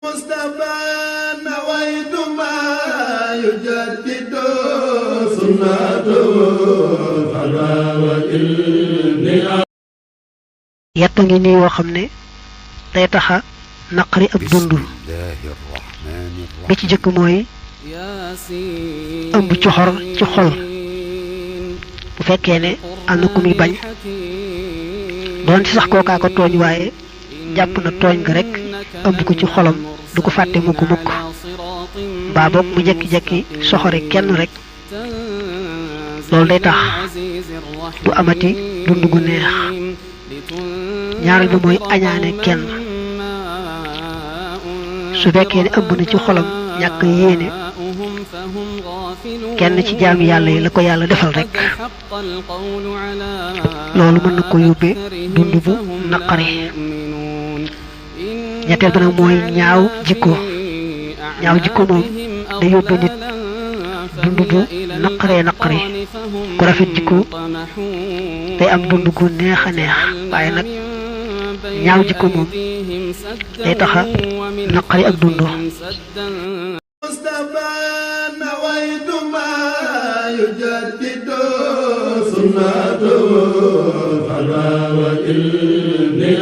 مصطفى نويت ما يجدد سنته فلا وإلني yett ngi nii yoo xam ne day taxa naqari ab dund bi ci jëkk mooy ëmb coxor ci xol bu fekkee ne am na ku muy bañ doon ci sax kookaa ko tooñ waaye jàpp na tooñ ga rek ëmb ko ci xolam du ko fàtte mukk mukk mbaa boog mu jekki-jekki soxore kenn rek loolu day tax du amati dund gu neex ñaareel bi mooy añaane kenn su fekkee ne ëmb na ci xolam ñàkk yéene kenn ci jaami yàlla yi la ko yàlla defal rek loolu mën na ko yóbbee dund bu naqari ñetteel bi nag mooy ñaaw jikko moom day yóbbe nit dund bu naqari ku rafet jikko day am dund gu neex a neex waaye nag ñaaw jikko moom day taxa naqari ak dund مصطفى نويت ما يجدد سنته فلا وإلني